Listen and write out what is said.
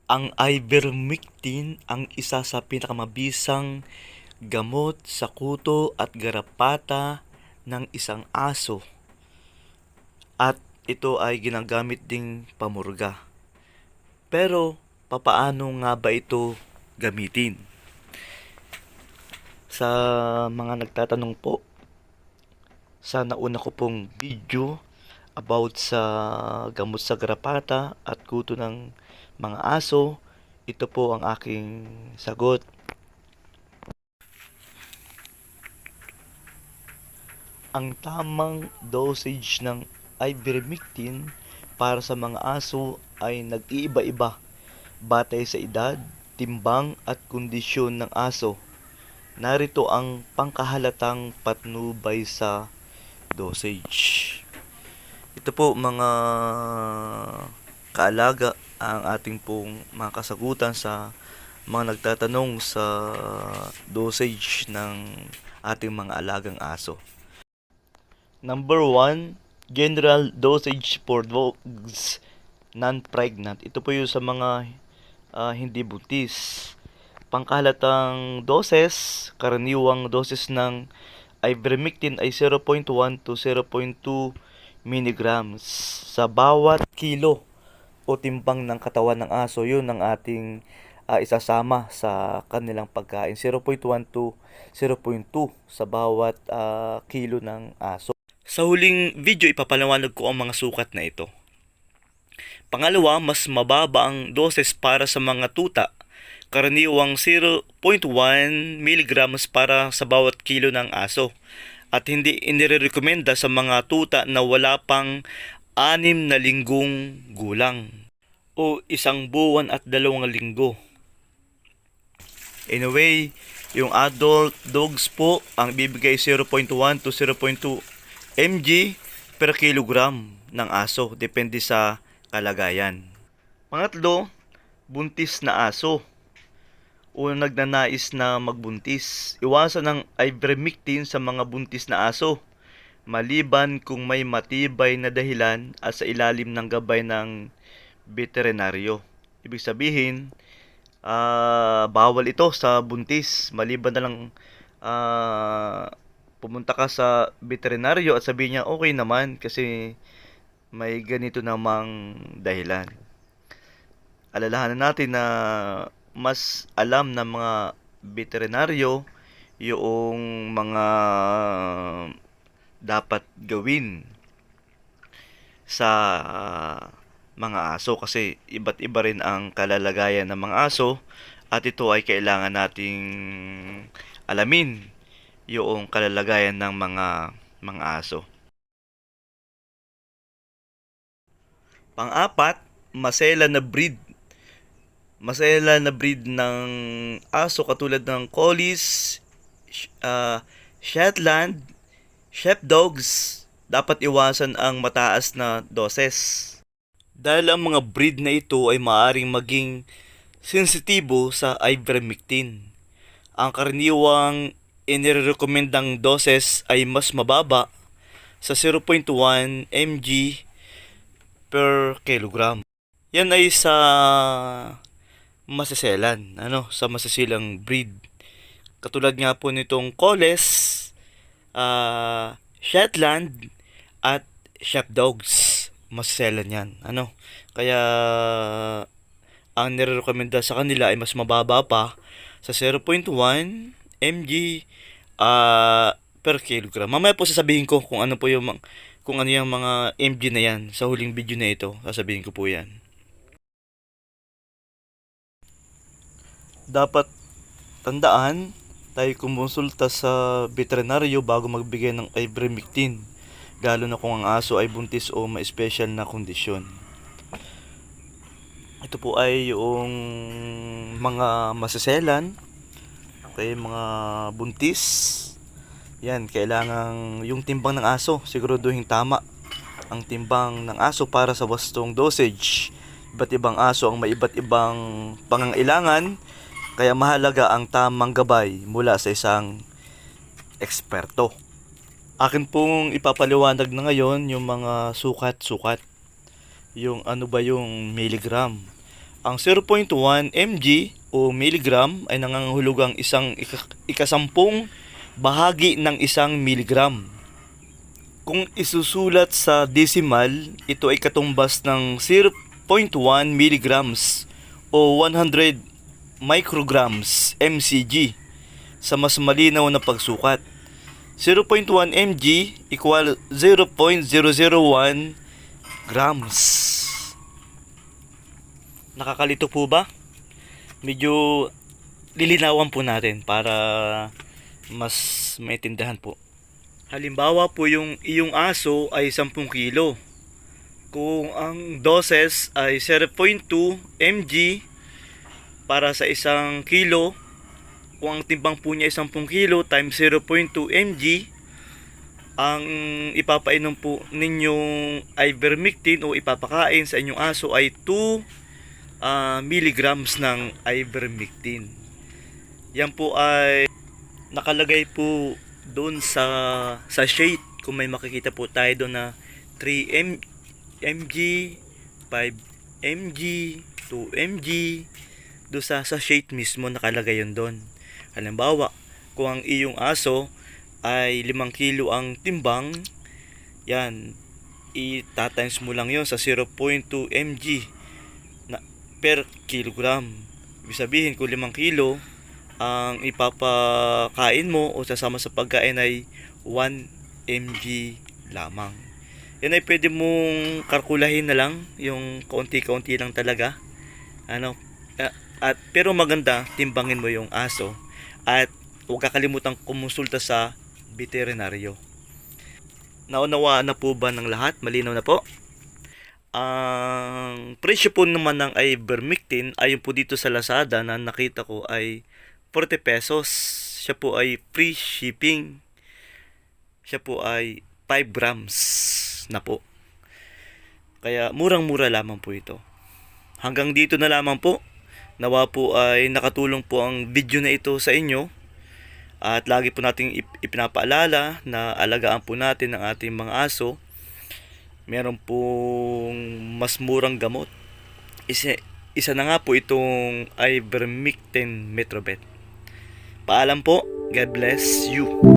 Ang ivermectin ang isa sa pinakamabisang gamot sa kuto at garapata ng isang aso at ito ay ginagamit ding pamurga. Pero papaano nga ba ito gamitin? Sa mga nagtatanong po, sa nauna ko pong video about sa gamot sa garapata at kuto ng mga aso, ito po ang aking sagot. Ang tamang dosage ng ivermectin para sa mga aso ay nag-iiba-iba batay sa edad, timbang at kondisyon ng aso. Narito ang pangkahalatang patnubay sa dosage. Ito po mga kaalaga ang ating pong mga kasagutan sa mga nagtatanong sa dosage ng ating mga alagang aso. Number 1, general dosage for dogs non-pregnant. Ito po yung sa mga hindi buntis. Pangkahalatang doses, karaniwang doses ng ivermectin ay 0.1 to 0.2 milligrams sa bawat kilo o timbang ng katawan ng aso. Yun ang ating isasama sa kanilang pagkain. 0.1 to 0.2 sa bawat kilo ng aso. Sa huling video, ipapaliwanag ko ang mga sukat na ito. Pangalawa, mas mababa ang doses para sa mga tuta. Karaniwang 0.1 mg para sa bawat kilo ng aso. At hindi inirekomenda sa mga tuta na wala pang 6 na linggong gulang o 1 buwan at 2 linggo. Anyway, yung adult dogs po ang bibigay 0.1 to 0.2 mg per kilogram ng aso, depende sa kalagayan. Pangatlo, buntis na aso o nagnanais na magbuntis. Iwasan ng ivermectin sa mga buntis na aso, maliban kung may matibay na dahilan at sa ilalim ng gabay ng veterinaryo. Ibig sabihin, bawal ito sa buntis, maliban na lang pumunta ka sa veterinaryo at sabihin niya okay naman kasi may ganito namang dahilan. Alalahanan natin na mas alam ng mga veterinaryo yung mga dapat gawin sa mga aso kasi iba't iba rin ang kalalagayan ng mga aso at ito ay kailangan nating alamin yung kalalagayan ng mga aso. Pang-apat, masela na breed. Masela na breed ng aso katulad ng Collies, Shetland, Sheepdogs, dapat iwasan ang mataas na doses. Dahil ang mga breed na ito ay maaaring maging sensitibo sa ivermectin. Ang karaniwang inirekomendang doses ay mas mababa sa 0.1 mg per kilogram. Yan ay sa maseselan, sa masisilang breed. Katulad nga po nitong Colles, Shetland at Sheepdogs. Maseselan yan, Kaya ang nirekomenda sa kanila ay mas mababa pa sa 0.1 mg per kilogram. Mamaya po sasabihin ko kung ano yung mga mg na yan sa huling video na ito. Sasabihin ko po yan. Dapat tandaan, tayo kumonsulta sa veterinaryo bago magbigay ng ivermectin, lalo na kung ang aso ay buntis o may special na kondisyon. Ito po ay yung mga maseselan, okay, mga buntis. Yan, kailangan yung timbang ng aso, siguraduhin tama ang timbang ng aso para sa wastong dosage. Iba't ibang aso ang may iba't ibang pangangailangan, kaya mahalaga ang tamang gabay mula sa isang eksperto. Akin pong ipapaliwanag na ngayon yung mga sukat-sukat. Yung ano ba yung milligram. Ang 0.1 mg o milligram ay nangangahulugang isang ikasampung bahagi ng isang milligram. Kung isusulat sa decimal, ito ay katumbas ng 0.1 milligrams o 100 micrograms mcg sa mas malinaw na pagsukat. 0.1 mg equal 0.001 grams. Nakakalito po ba? Medyo lilinawan po natin para mas maintindihan po. Halimbawa po yung iyong aso ay 10 kilo. Kung ang doses ay 0.2 mg para sa 1 kilo, kung ang timbang po niya ay 10 kilo times 0.2 mg, ang ipapainom po ninyong ivermectin o ipapakain sa inyong aso ay 2 milligrams ng ivermectin. Yan po ay nakalagay po doon sa sheet. Kung may makikita po tayo doon na 3 mg, 5 mg, 2 mg, doon sa sheet mismo nakalagay yun doon. Halimbawa, kung ang iyong aso ay 5 kilo ang timbang, yan, itatimes mo lang yon sa 0.2 mg per kilogram. Ibig sabihin, kung 5 kilo ang ipapakain mo o sasama sa pagkain ay 1 mg lamang. Yan ay pwede mong kalkulahin na lang, yung kaunti-kaunti lang talaga. Pero maganda, timbangin mo yung aso at huwag kakalimutan kumonsulta sa veterinaryo. Naunawaan na po ba ng lahat? Malinaw na po? Ang presyo po naman ng ivermectin ayon po dito sa Lazada na nakita ko ay 40 pesos. Siya po ay free shipping. Siya po ay 5 grams na po. Kaya murang-mura lamang po ito. Hanggang dito na lamang po. Nawa po ay nakatulong po ang video na ito sa inyo. At lagi po nating ipinapaalala na alagaan po natin ang ating mga aso. Meron pong mas murang gamot. Isa na nga po itong ivermectin Metrobet. Paalam po. God bless you.